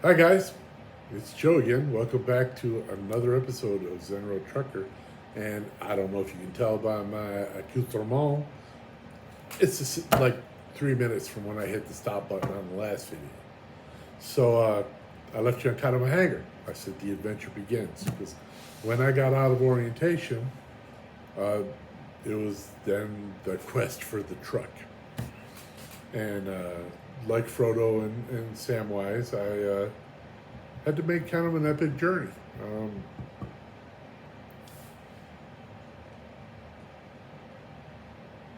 Hi guys, it's Joe again. Welcome back to another episode of Zen Road Trucker. And I don't know if you can tell by my accoutrement, it's just like 3 minutes from when I hit the stop button on the last video. So I left you on kind of a hanger. I said the adventure begins because when I got out of orientation, uh, it was then the quest for the truck. And like Frodo and Samwise, I had to make kind of an epic journey.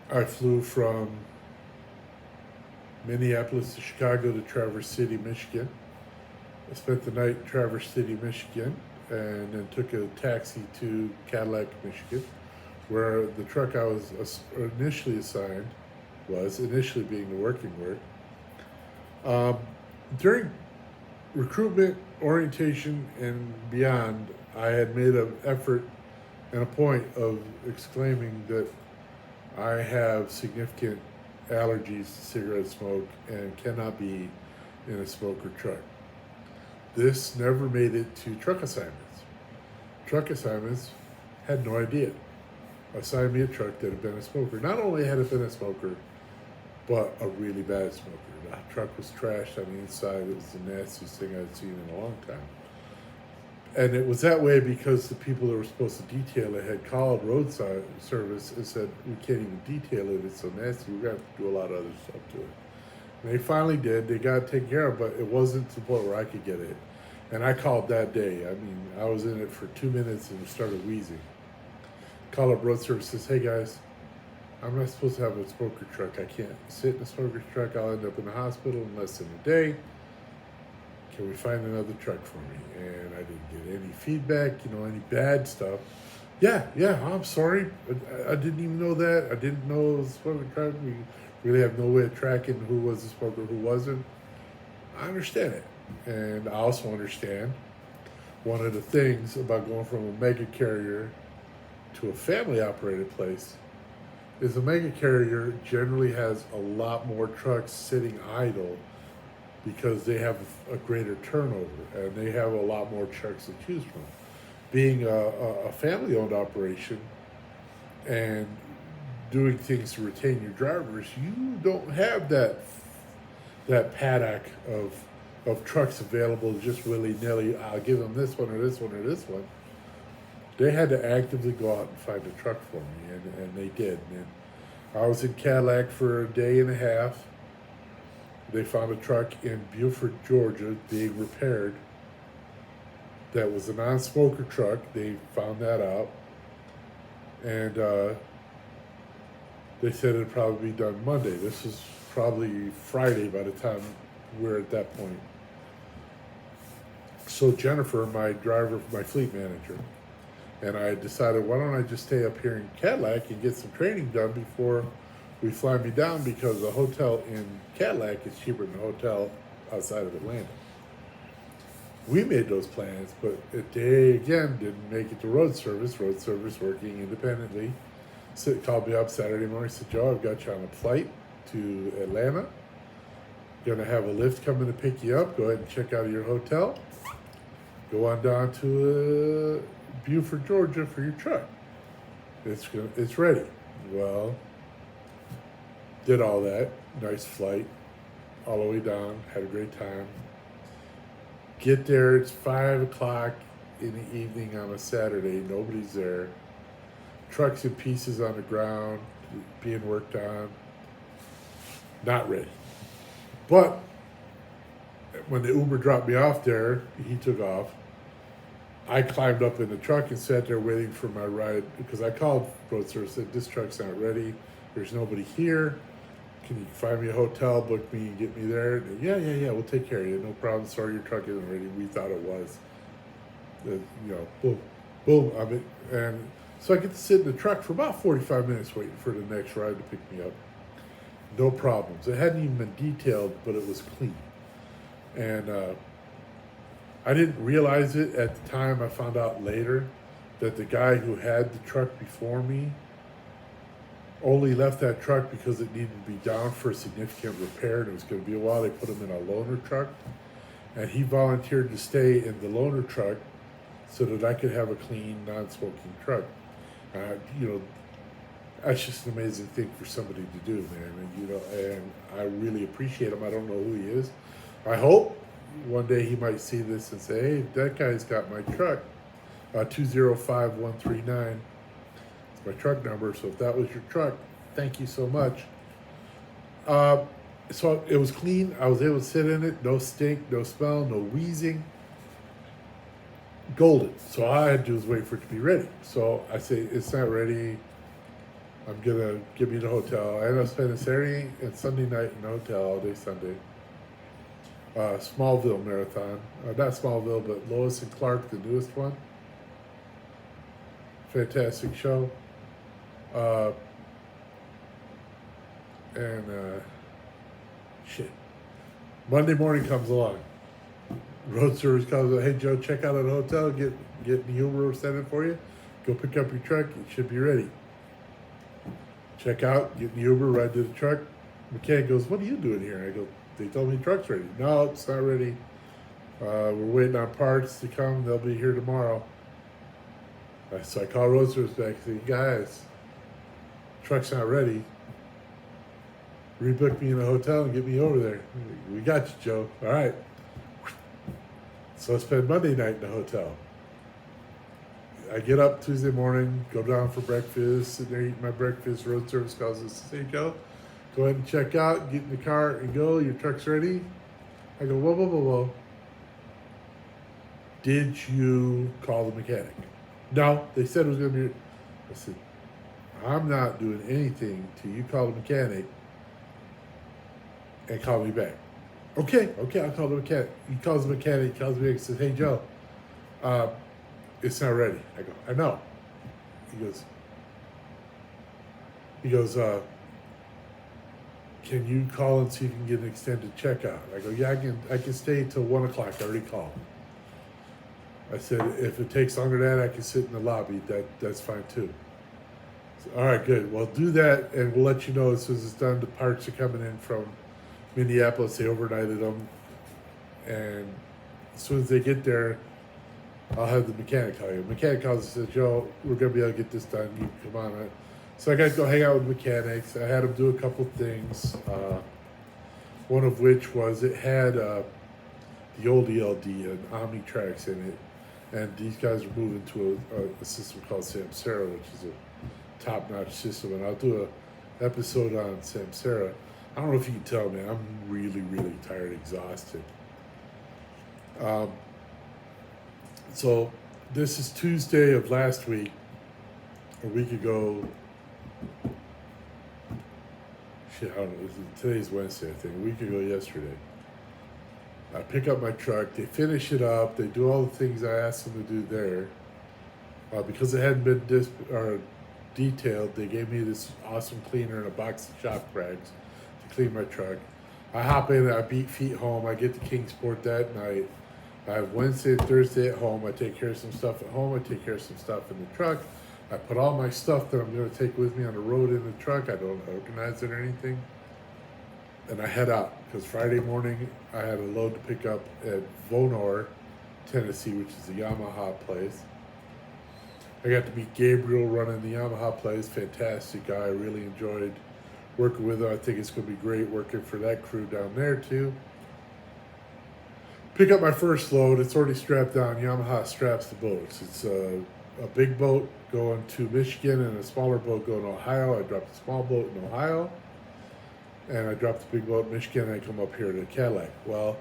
I flew from Minneapolis to Chicago to Traverse City, Michigan. I spent the night in Traverse City, Michigan, and then took a taxi to Cadillac, Michigan, where the truck I was initially assigned was, initially being the working work. During recruitment, orientation, and beyond, I had made an effort and a point of exclaiming that I have significant allergies to cigarette smoke and cannot be in a smoker truck. This never made it to truck assignments. Truck assignments had no idea. Assigned me a truck that had been a smoker. Not only had it been a smoker, but a really bad smoker. The truck was trashed on the inside. It was the nastiest thing I'd seen in a long time. And it was that way because the people that were supposed to detail it had called roadside service and said, we can't even detail it, it's so nasty, we're going to have to do a lot of other stuff to it. And they finally did, they got it taken care of, but it wasn't to the point where I could get it. And I called that day. I mean, I was in it for 2 minutes and started wheezing. Call up road service, says, hey guys, I'm not supposed to have a smoker truck. I can't sit in a smoker truck. I'll end up in the hospital in less than a day. Can we find another truck for me? And I didn't get any feedback, any bad stuff. Yeah, I'm sorry. I didn't even know that. I didn't know it was a smoker truck. We really have no way of tracking who was a smoker, who wasn't. I understand it. And I also understand one of the things about going from a mega carrier to a family operated place is a mega carrier generally has a lot more trucks sitting idle because they have a greater turnover and they have a lot more trucks to choose from. Being a family-owned operation and doing things to retain your drivers, you don't have that paddock of trucks available just willy-nilly. I'll give them this one or this one or this one. They had to actively go out and find a truck for me, and they did. And I was in Cadillac for a day and a half. They found a truck in Beaufort, Georgia, being repaired. That was a non-smoker truck. They found that out. And they said it'd probably be done Monday. This was probably Friday by the time we're at that point. So Jennifer, my driver, my fleet manager, and I decided, why don't I just stay up here in Cadillac and get some training done before we fly me down, because the hotel in Cadillac is cheaper than the hotel outside of Atlanta. We made those plans, but they, again, didn't make it to road service. Road service, working independently, called me up Saturday morning, said, Joe, I've got you on a flight to Atlanta. Gonna have a lift coming to pick you up. Go ahead and check out of your hotel. Go on down to Beaufort, Georgia for your truck. It's ready. Well, did all that. Nice flight. All the way down. Had a great time. Get there. It's 5 o'clock in the evening on a Saturday. Nobody's there. Trucks in pieces on the ground, being worked on. Not ready. But when the Uber dropped me off there, he took off. I climbed up in the truck and sat there waiting for my ride, because I called road service and said, this truck's not ready. There's nobody here. Can you find me a hotel, book me, and get me there? And, yeah, we'll take care of you. No problem. Sorry, your truck isn't ready. We thought it was. Boom. And so I get to sit in the truck for about 45 minutes waiting for the next ride to pick me up. No problems. It hadn't even been detailed, but it was clean. And I didn't realize it at the time. I found out later that the guy who had the truck before me only left that truck because it needed to be down for a significant repair, and it was going to be a while. They put him in a loaner truck, and he volunteered to stay in the loaner truck so that I could have a clean, non-smoking truck. You know, that's just an amazing thing for somebody to do, man. And I really appreciate him. I don't know who he is. I hope one day he might see this and say, "Hey, that guy's got my truck, 205139. It's my truck number. So if that was your truck, thank you so much." So it was clean. I was able to sit in it. No stink, no smell, no wheezing. Golden. So all I had to do was wait for it to be ready. So I say, "It's not ready. I'm gonna give me the hotel." I ended up spending Saturday and Sunday night in the hotel, all day Sunday. Smallville marathon, not Smallville, but Lois and Clark, the newest one. Fantastic show. And shit. Monday morning comes along. Road service comes. "Hey Joe, check out at the hotel. Get the Uber sent it for you. Go pick up your truck. It should be ready." Check out, get the Uber, ride to the truck. Mechanic goes, "What are you doing here?" I go, "They told me the truck's ready." "No, it's not ready. We're waiting on parts to come. They'll be here tomorrow." So I call road service back and say, "Guys, truck's not ready. Rebook me in a hotel and get me over there." "We got you, Joe." "All right." So I spend Monday night in the hotel. I get up Tuesday morning, go down for breakfast, sit there eating my breakfast. Road service calls us and says, "Hey Joe, go ahead and check out, get in the car and go. Your truck's ready." I go, "Whoa, whoa, whoa, whoa. Did you call the mechanic?" "No, they said it was going to be." I said, "I'm not doing anything till you call the mechanic and call me back." Okay, I'll call the mechanic." He calls the mechanic, calls me back and says, "Hey Joe, it's not ready." I go, "I know." He goes, "Can you call and see if you can get an extended checkout?" I go, "Yeah, I can stay till 1 o'clock. I already called." I said, "If it takes longer than that, I can sit in the lobby. That's fine too." So, "All right, good. Well, do that, and we'll let you know as soon as it's done. The parts are coming in from Minneapolis. They overnighted them, and as soon as they get there, I'll have the mechanic call you." The mechanic calls and says, "Joe, we're going to be able to get this done. You can come on." So I got to go hang out with mechanics. I had them do a couple things, one of which was it had the old ELD and Omnitrax in it. And these guys are moving to a system called Samsara, which is a top-notch system. And I'll do an episode on Samsara. I don't know if you can tell, man, I'm really, really tired, exhausted. So this is Tuesday of last week. A week ago, I don't know, today's Wednesday, I think. A week ago yesterday. I pick up my truck, they finish it up, they do all the things I asked them to do there. Because it hadn't been detailed, they gave me this awesome cleaner and a box of shop rags to clean my truck. I hop in, I beat feet home, I get to Kingsport that night. I have Wednesday and Thursday at home. I take care of some stuff at home, I take care of some stuff in the truck. I put all my stuff that I'm going to take with me on the road in the truck. I don't organize it or anything. And I head out because Friday morning I had a load to pick up at Vonore, Tennessee, which is a Yamaha place. I got to meet Gabriel running the Yamaha place. Fantastic guy. I really enjoyed working with him. I think it's going to be great working for that crew down there too. Pick up my first load. It's already strapped down. Yamaha straps the boats. It's a big boat going to Michigan and a smaller boat going to Ohio. I dropped the small boat in Ohio. And I dropped the big boat in Michigan, and I come up here to Cadillac. Well,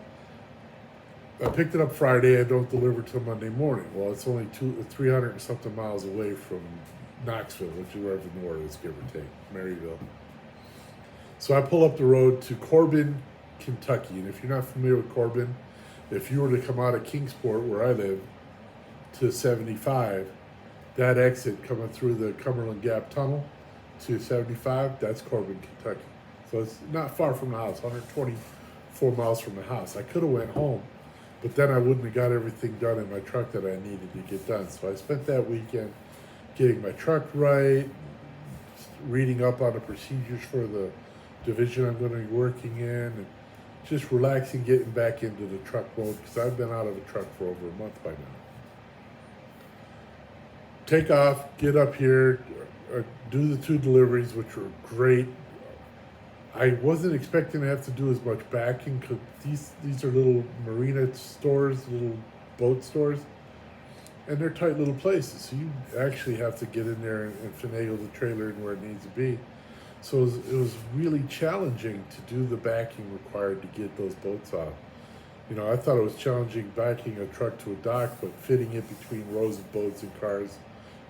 I picked it up Friday. I don't deliver till Monday morning. Well, it's only 300 and something miles away from Knoxville, which is wherever north is, give or take, Maryville. So I pull up the road to Corbin, Kentucky. And if you're not familiar with Corbin, if you were to come out of Kingsport, where I live, to 75, that exit coming through the Cumberland Gap Tunnel to 75, that's Corbin, Kentucky. So it's not far from the house, 124 miles from the house. I could have went home, but then I wouldn't have got everything done in my truck that I needed to get done. So I spent that weekend getting my truck right, reading up on the procedures for the division I'm going to be working in, and just relaxing, getting back into the truck mode because I've been out of a truck for over a month by now. Take off, get up here, do the 2 deliveries, which were great. I wasn't expecting to have to do as much backing because these are little marina stores, little boat stores, and they're tight little places. So you actually have to get in there and finagle the trailer in where it needs to be. So it was really challenging to do the backing required to get those boats out. You know, I thought it was challenging backing a truck to a dock, but fitting it between rows of boats and cars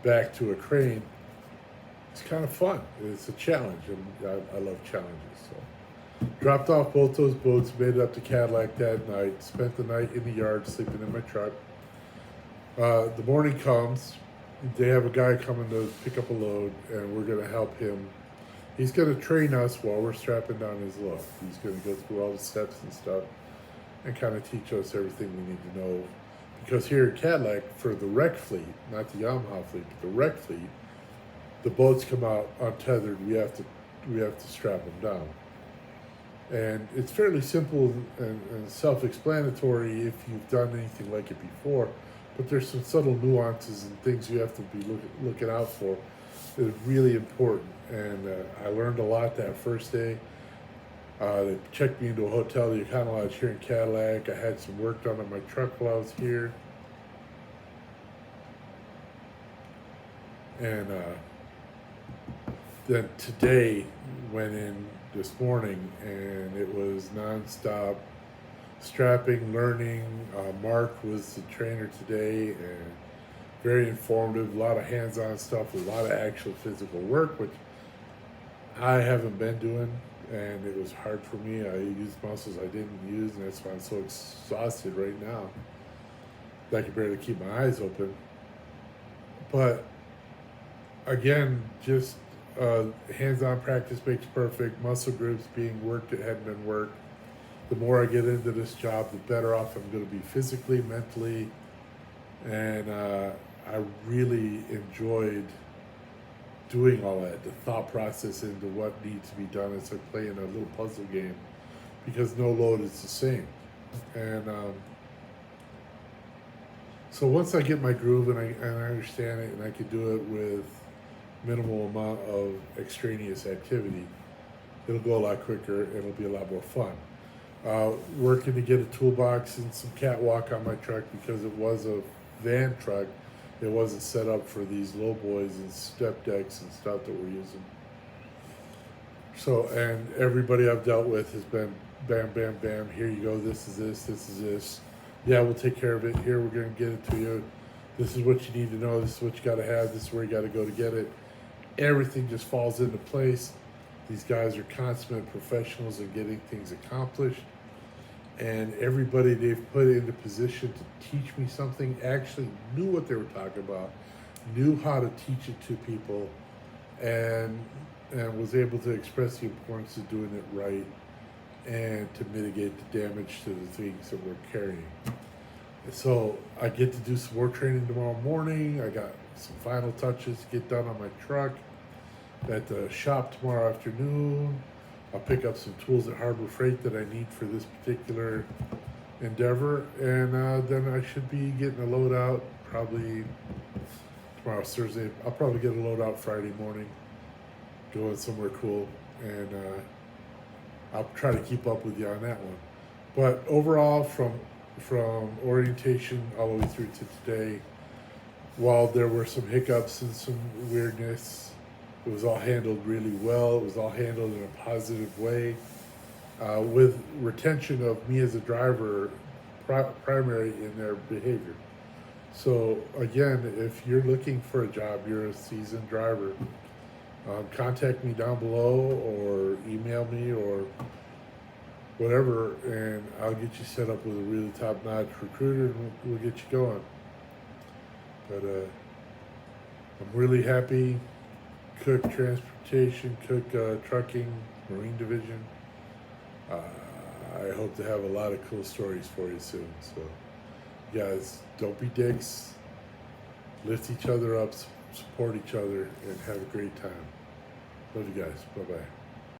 back to a crane, it's kind of fun. It's a challenge, and I love challenges. So, dropped off both those boats, made it up to Cadillac that night, spent the night in the yard sleeping in my truck. The morning comes, they have a guy coming to pick up a load, and we're going to help him. He's going to train us while we're strapping down his load. He's going to go through all the steps and stuff and kind of teach us everything we need to know. Because here at Cadillac, for the wreck fleet, not the Yamaha fleet, but the wreck fleet, the boats come out untethered. We have to strap them down. And it's fairly simple and self-explanatory if you've done anything like it before, but there's some subtle nuances and things you have to be looking out for that are really important. And I learned a lot that first day. They checked me into a hotel, the Econo Lodge here in Cadillac. I had some work done on my truck while I was here. And then today went in this morning, and it was nonstop strapping, learning. Mark was the trainer today, and very informative, a lot of hands-on stuff, a lot of actual physical work, which I haven't been doing, and it was hard for me. I used muscles I didn't use, and that's why I'm so exhausted right now that I can barely keep my eyes open. But again, just hands-on practice makes perfect. Muscle groups being worked that hadn't been worked. The more I get into this job, the better off I'm going to be physically, mentally, and I really enjoyed doing all that, the thought process into what needs to be done. It's like playing a little puzzle game because no load is the same. And so once I get my groove and I understand it and I can do it with minimal amount of extraneous activity, it'll go a lot quicker and it'll be a lot more fun. Working to get a toolbox and some catwalk on my truck because it was a van truck. It wasn't set up for these low boys and step decks and stuff that we're using. So, and everybody I've dealt with has been bam, bam, bam. Here you go. This is this. This is this. Yeah, we'll take care of it. Here, we're going to get it to you. This is what you need to know. This is what you got to have. This is where you got to go to get it. Everything just falls into place. These guys are consummate professionals in getting things accomplished. And everybody they've put into position to teach me something actually knew what they were talking about, knew how to teach it to people, and was able to express the importance of doing it right and to mitigate the damage to the things that we're carrying. So I get to do some more training tomorrow morning. I got some final touches to get done on my truck at the shop tomorrow afternoon. I'll pick up some tools at Harbor Freight that I need for this particular endeavor, and then I should be getting a load out probably tomorrow's Thursday. I'll probably get a load out Friday morning, going somewhere cool, and I'll try to keep up with you on that one. But overall, from orientation all the way through to today, while there were some hiccups and some weirdness, it was all handled really well. It was all handled in a positive way, with retention of me as a driver primary in their behavior. So again, if you're looking for a job, you're a seasoned driver, contact me down below or email me or whatever, and I'll get you set up with a really top-notch recruiter, and we'll get you going. But I'm really happy. Cook Transportation, Cook Trucking, Marine Division. I hope to have a lot of cool stories for you soon. So, guys, don't be dicks. Lift each other up, support each other, and have a great time. Love you guys. Bye-bye.